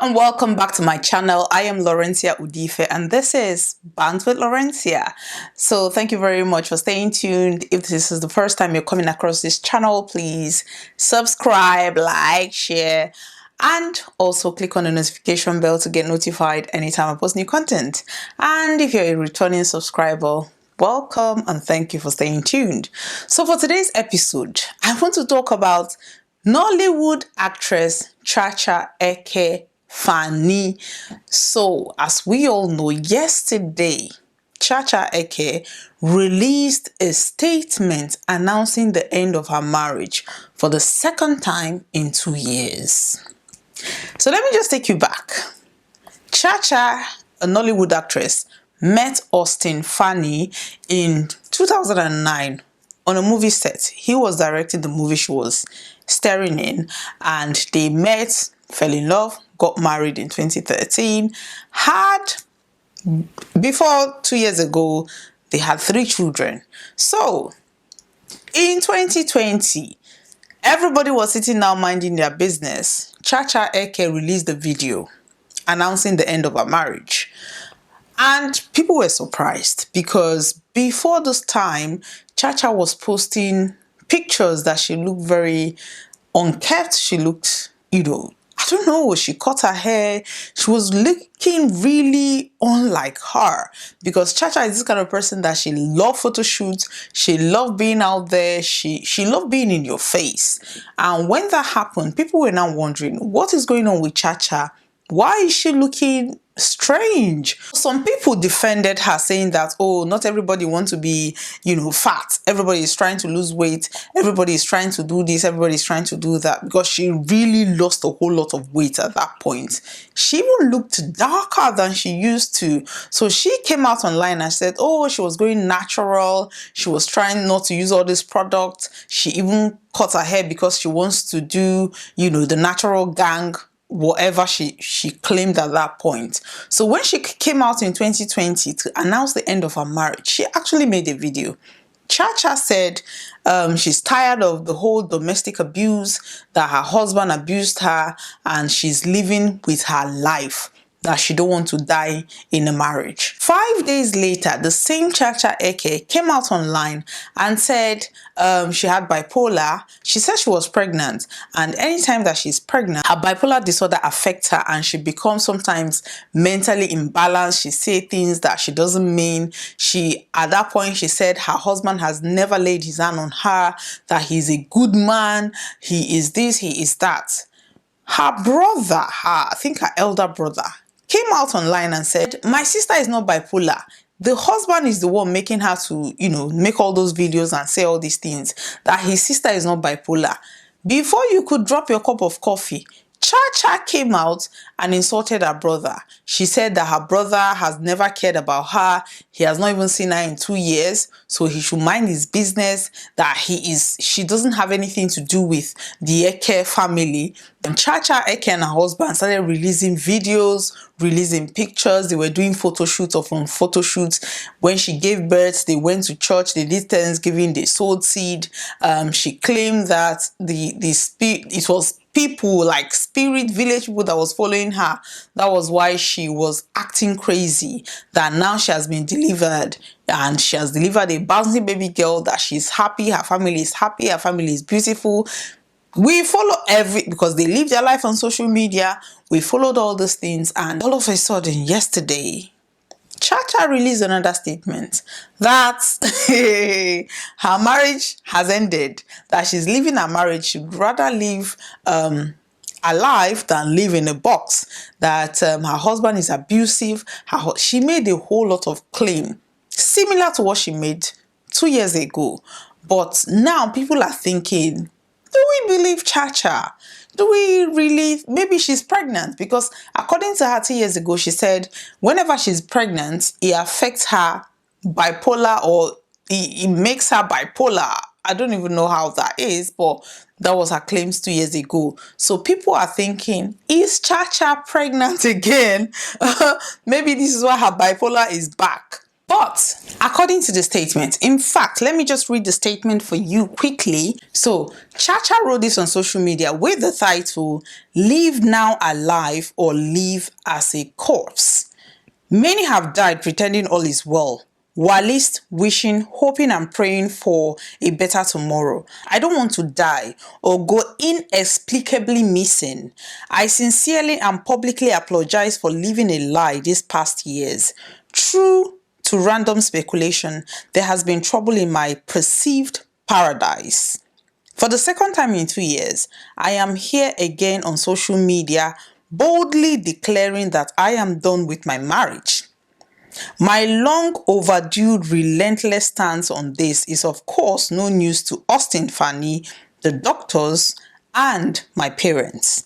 and welcome back to my channel. I am Lawrencia and this is Bantz with Lawrencia. So thank you very much for staying tuned. If this is the first time you're coming across this channel, please subscribe, like, share, and also click on the notification bell to get notified anytime I post new content. And if you're a returning subscriber, welcome and thank you for staying tuned. So for today's episode, I want to talk about Nollywood actress Chacha aka Faani. So as we all know, yesterday Chacha aka released a statement announcing the end of her marriage for the second time in 2 years. So let me just take you back. Chacha, a Nollywood actress, met Austin Faani in 2009 on a movie set. He was directing the movie she was starring in, and they met, fell in love, got married in 2013, before 2 years ago, they had 3 children. So in 2020, everybody was sitting down minding their business. Chacha aka released the video announcing the end of her marriage. And people were surprised because before this time, Chacha was posting pictures that she looked very unkempt. She looked, I don't know, she cut her hair. She was looking really unlike her because Chacha is this kind of person that she loved photo shoots. She loved being out there. She loved being in your face. And when that happened, people were now wondering, what is going on with Chacha? Why is she looking strange? Some people defended her, saying that, oh, not everybody wants to be, fat. Everybody is trying to lose weight. Everybody is trying to do this. Everybody is trying to do that, because she really lost a whole lot of weight at that point. She even looked darker than she used to. So she came out online and said, oh, she was going natural. She was trying not to use all this product. She even cut her hair because she wants to do, the natural gang, whatever she claimed at that point. So when she came out in 2020 to announce the end of her marriage, she actually made a video. Chacha said she's tired of the whole domestic abuse, that her husband abused her, and she's living with her life, that she don't want to die in a marriage. 5 days later, the same Chacha aka came out online and said she had bipolar. She said she was pregnant, and anytime that she's pregnant, her bipolar disorder affects her and she becomes sometimes mentally imbalanced. She say things that she doesn't mean. At that point, she said her husband has never laid his hand on her, that he's a good man, he is this, he is that. Her brother, I think her elder brother, came out online and said, my sister is not bipolar. The husband is the one making her to, make all those videos and say all these things, that his sister is not bipolar. Before you could drop your cup of coffee, Chacha came out and insulted her brother. She said that her brother has never cared about her. He has not even seen her in 2 years, so he should mind his business, that she doesn't have anything to do with the Eke family. And Chacha Eke and her husband started releasing videos, releasing pictures. They were doing photo shoots upon photo shoots. When she gave birth, they went to church, they did Thanksgiving, they sowed seed. She claimed that it was people like spirit village people that was following her. That was why she was acting crazy. That now she has been delivered, and she has delivered a bouncing baby girl, that she's happy, her family is happy, her family is beautiful. We follow because they live their life on social media. We followed all these things, and all of a sudden yesterday, Chacha released another statement that her marriage has ended, that she's leaving her marriage. She'd rather live alive than live in a box, that her husband is abusive. She made a whole lot of claim similar to what she made 2 years ago. But now people are thinking, do we believe Chacha? Do we really? Maybe she's pregnant, because according to her 2 years ago, she said whenever she's pregnant, it affects her bipolar, or it makes her bipolar. I don't even know how that is, but that was her claims 2 years ago. So people are thinking, is Chacha pregnant again? Maybe this is why her bipolar is back. But according to the statement, in fact, let me just read the statement for you quickly. So Chacha wrote this on social media with the title, "Live Now Alive or Live as a Corpse." Many have died pretending all is well, while least wishing, hoping and praying for a better tomorrow. I don't want to die or go inexplicably missing. I sincerely and publicly apologize for living a lie these past years. True to random speculation, there has been trouble in my perceived paradise. For the second time in 2 years, I am here again on social media, boldly declaring that I am done with my marriage. My long overdue relentless stance on this is of course no news to Austin Faani, the doctors, and my parents.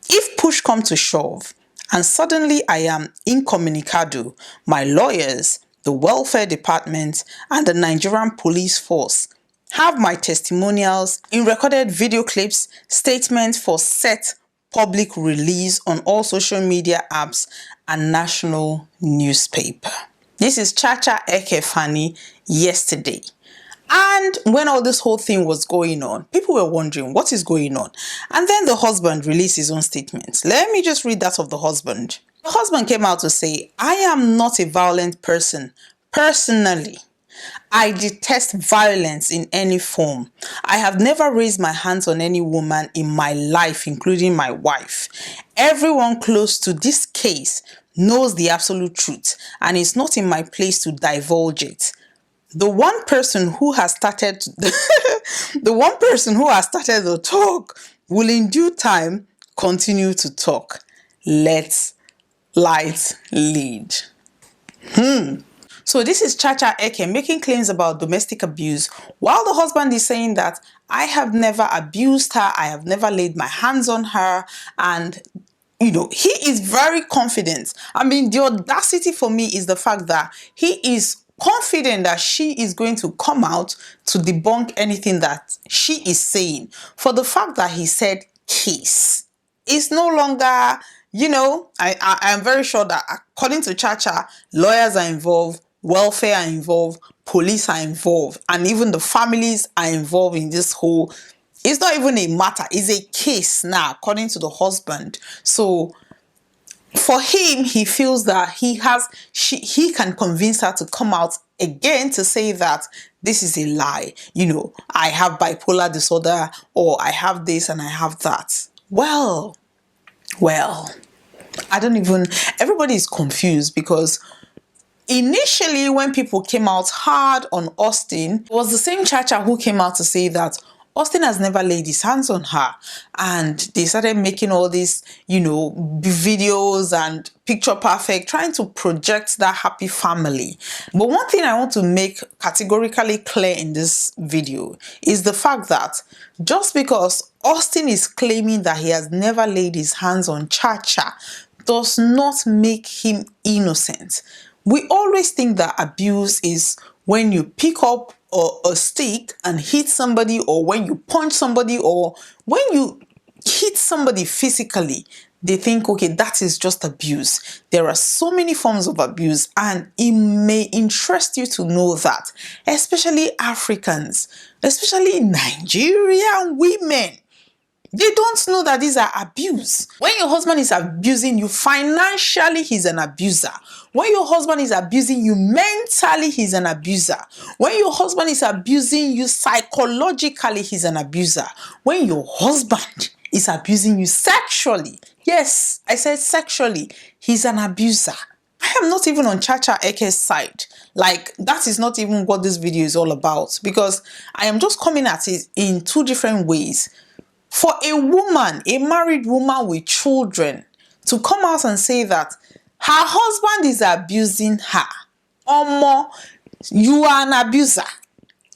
If push comes to shove, and suddenly I am incommunicado, my lawyers, the welfare department, and the Nigerian police force have my testimonials in recorded video clips, statements for set public release on all social media apps and national newspaper. This is Chacha Eke Faani yesterday. And when all this whole thing was going on, people were wondering what is going on. And then the husband released his own statement. Let me just read that of the husband. The husband came out to say, "I am not a violent person. Personally, I detest violence in any form. I have never raised my hands on any woman in my life, including my wife. Everyone close to this case knows the absolute truth, and it's not in my place to divulge it. The one person who has started the talk will in due time continue to talk. Let light lead." So this is Chacha Eke making claims about domestic abuse, while the husband is saying that I have never abused her, I have never laid my hands on her, and he is very confident. I mean, the audacity for me is the fact that he is confident that she is going to come out to debunk anything that she is saying. For the fact that he said case, it's no longer, I am very sure that according to Chacha, lawyers are involved, welfare are involved, police are involved, and even the families are involved in this whole. It's not even a matter, it's a case now, according to the husband. So for him, he feels that he can convince her to come out again to say that this is a lie. I have bipolar disorder, or I have this and I have that. Well, everybody is confused because initially when people came out hard on Austin, it was the same Chacha who came out to say that Austin has never laid his hands on her, and they started making all these, videos and picture perfect, trying to project that happy family. But one thing I want to make categorically clear in this video is the fact that just because Austin is claiming that he has never laid his hands on Chacha does not make him innocent. We always think that abuse is when you pick up a stick and hit somebody, or when you punch somebody, or when you hit somebody physically. They think, okay, that is just abuse. There are so many forms of abuse, and it may interest you to know that, especially Africans, especially Nigerian women, they don't know that these are abuse. When your husband is abusing you financially, he's an abuser. When your husband is abusing you mentally, he's an abuser. When your husband is abusing you psychologically, he's an abuser. When your husband is abusing you sexually, yes, I said sexually, he's an abuser. I am not even on Chacha Eke's side. Like, that is not even what this video is all about, because I am just coming at it in two different ways. For a woman, a married woman with children, to come out and say that her husband is abusing her, Omo, you are an abuser.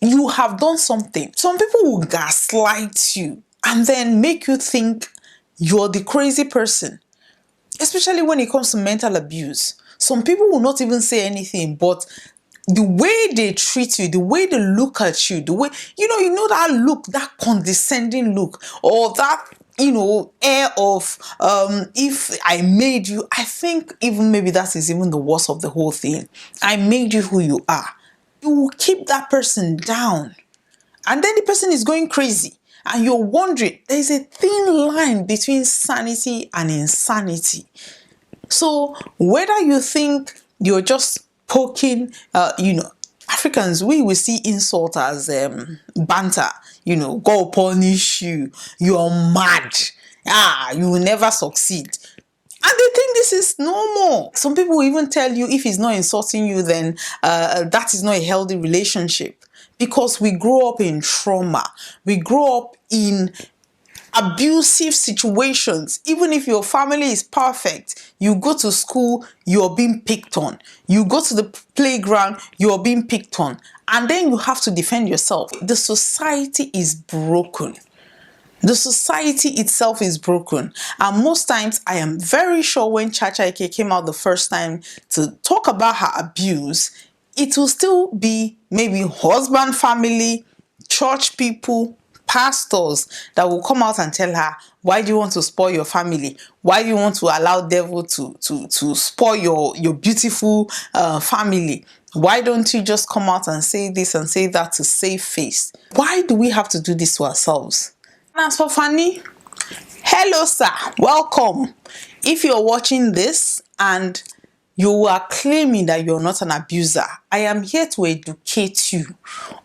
You have done something. Some people will gaslight you and then make you think you're the crazy person, especially when it comes to mental abuse. Some people will not even say anything, but the way they treat you, the way they look at you, the way, that look, that condescending look, or that air of if I made you. I think even maybe that is even the worst of the whole thing. I made you who you are. You will keep that person down, and then the person is going crazy, and you're wondering. There's a thin line between sanity and insanity. So whether you think you're just poking, Africans, we will see insult as banter, God punish you, you're mad, you will never succeed. And they think this is normal. Some people will even tell you if he's not insulting you, then that is not a healthy relationship. Because we grow up in trauma. We grow up in abusive situations. Even if your family is perfect, you go to school, you're being picked on. You go to the playground, you're being picked on. And then you have to defend yourself. The society is broken. The society itself is broken. And most times, I am very sure when Chacha came out the first time to talk about her abuse, it will still be maybe husband, family, church people, pastors that will come out and tell her, why do you want to spoil your family? Why do you want to allow devil to spoil your beautiful family? Why don't you just come out and say this and say that to save face? Why do we have to do this to ourselves? And as for Faani, hello sir, welcome. If you're watching this and you are claiming that you're not an abuser, I am here to educate you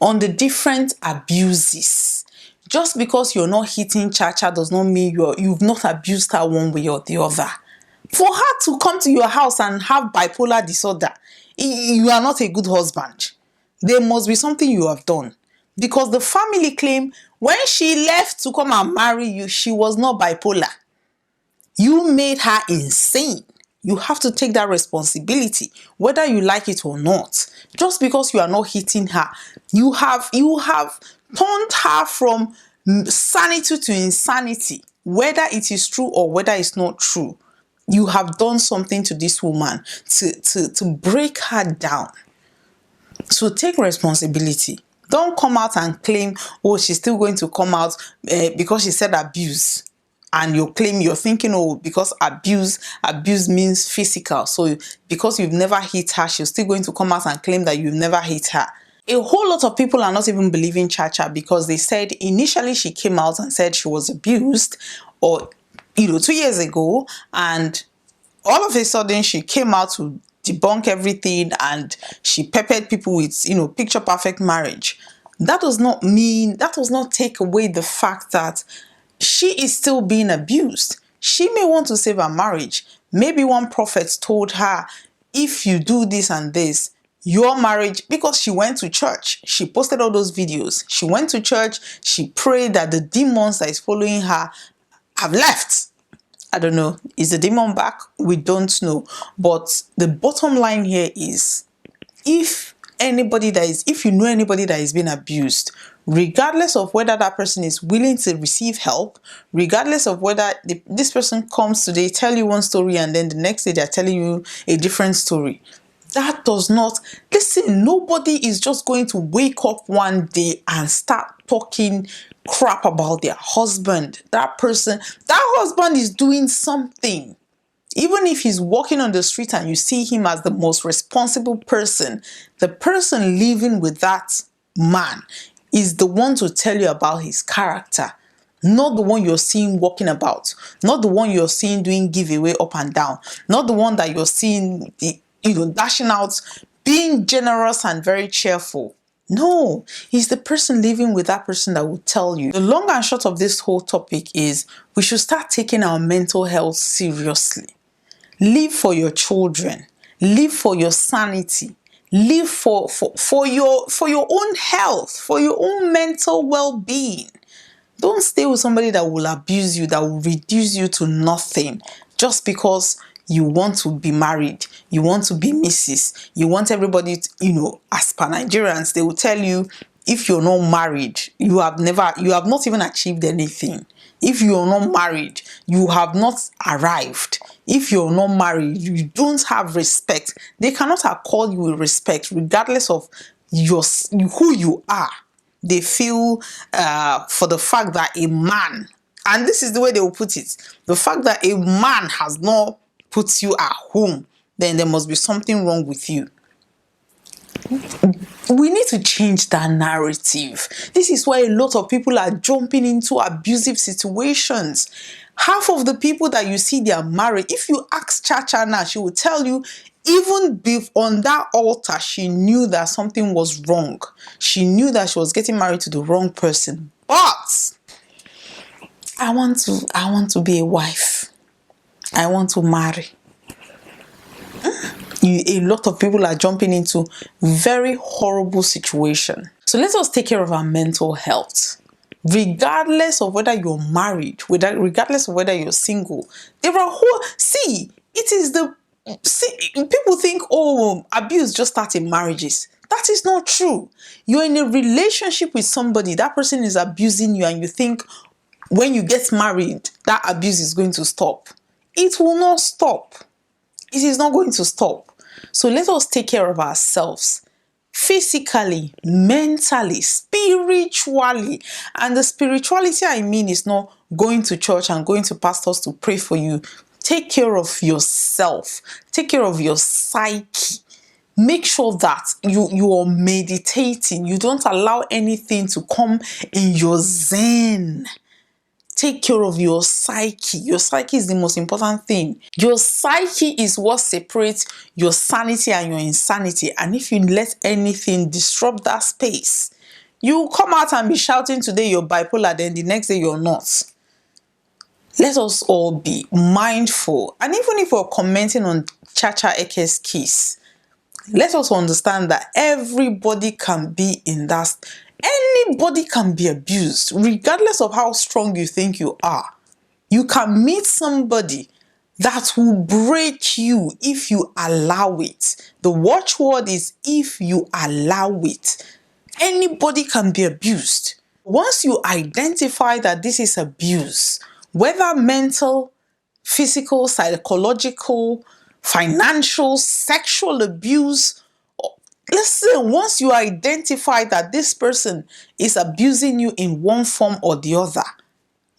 on the different abuses. Just because you're not hitting Chacha does not mean you've not abused her one way or the other. For her to come to your house and have bipolar disorder, you are not a good husband. There must be something you have done. Because the family claim when she left to come and marry you, she was not bipolar. You made her insane. You have to take that responsibility, whether you like it or not. Just because you are not hitting her, you have turned her from sanity to insanity, whether it is true or whether it's not true. You have done something to this woman to break her down. So take responsibility. Don't come out and claim, oh, she's still going to come out because she said abuse. And you're thinking, oh, because abuse means physical. So because you've never hit her, she's still going to come out and claim that you've never hit her. A whole lot of people are not even believing Chacha because they said initially she came out and said she was abused 2 years ago, and all of a sudden she came out to debunk everything and she peppered people with picture perfect marriage. That does not take away the fact that she is still being abused. She may want to save her marriage. Maybe one prophet told her, if you do this and this, your marriage, because she went to church, she posted all those videos. She went to church, she prayed that the demons that is following her have left. I don't know. Is the demon back? We don't know. But the bottom line here is, if you know anybody that is being abused, regardless of whether that person is willing to receive help, regardless of whether this person comes today, tell you one story, and then the next day they're telling you a different story. That does not, listen, nobody is just going to wake up one day and start talking crap about their husband. That husband is doing something. Even if he's walking on the street and you see him as the most responsible person, the person living with that man is the one to tell you about his character. Not the one you're seeing walking about. Not the one you're seeing doing giveaway up and down. Not the one that you're seeing dashing out, being generous and very cheerful. No, he's the person living with that person that will tell you. The long and short of this whole topic is we should start taking our mental health seriously. Live for your children. Live for your sanity. Live for your own health, for your own mental well-being. Don't stay with somebody that will abuse you, that will reduce you to nothing just because you want to be married, you want to be Mrs. You want everybody to, as per Nigerians, they will tell you, if you're not married, you have not even achieved anything. If you're not married, you have not arrived. If you're not married, you don't have respect. They cannot accord you with respect, regardless of who you are. They feel for the fact that a man And this is the way they will put it. The fact that a man has not put you at home, then there must be something wrong with you. We need to change that narrative. This is why a lot of people are jumping into abusive situations. Half of the people that you see, they are married. If you ask Chacha now, she will tell you, even on that altar, she knew that something was wrong. She knew that she was getting married to the wrong person. But I want to be a wife. I want to marry. A lot of people are jumping into very horrible situation. So let us take care of our mental health. Regardless of whether you're married, regardless of whether you're single, there are people think, oh, abuse just starts in marriages. That is not true. You're in a relationship with somebody, that person is abusing you, and you think when you get married, that abuse is going to stop. It will not stop. It is not going to stop. So let us take care of ourselves. Physically, mentally, spiritually. And the spirituality I mean is not going to church and going to pastors to pray for you. Take care of yourself. Take care of your psyche. Make sure that you are meditating. You don't allow anything to come in your zen. Take care of your psyche. Your psyche is the most important thing. Your psyche is what separates your sanity and your insanity. And if you let anything disrupt that space, you come out and be shouting today you're bipolar, then the next day you're not. Let us all be mindful. And even if we're commenting on Chacha Eke's case, let us understand that everybody can be in that. Anybody can be abused, regardless of how strong you think you are. You can meet somebody that will break you if you allow it. The watchword is if you allow it. Anybody can be abused. Once you identify that this is abuse, whether mental, physical, psychological, financial, sexual abuse, listen, once you identify that this person is abusing you in one form or the other,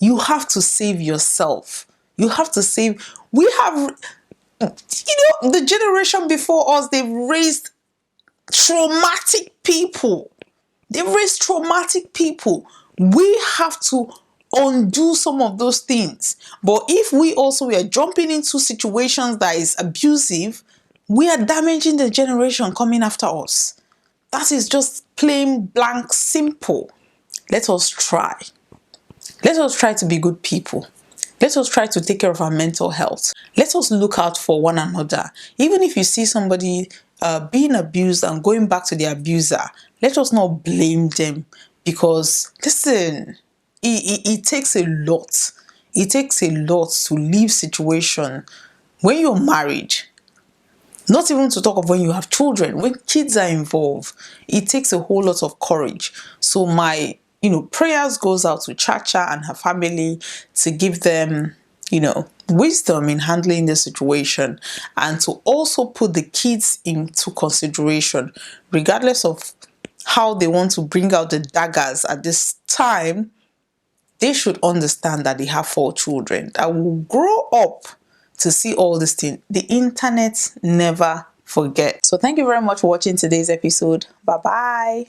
you have to save yourself. You have to save. We have, the generation before us, they've raised traumatic people. They've raised traumatic people. We have to undo some of those things. But if we also are jumping into situations that is abusive, we are damaging the generation coming after us. That is just plain blank simple. Let us try. Let us try to be good people. Let us try to take care of our mental health. Let us look out for one another. Even if you see somebody being abused and going back to the abuser, let us not blame them, because listen, it takes a lot. It takes a lot to leave situation. When you're married, not even to talk of when you have children, when kids are involved, it takes a whole lot of courage. So my prayers goes out to Chacha and her family to give them wisdom in handling the situation, and to also put the kids into consideration, regardless of how they want to bring out the daggers at this time. They should understand that they have 4 children that will grow up to see all these things. The internet never forget. So thank you very much for watching today's episode. Bye bye.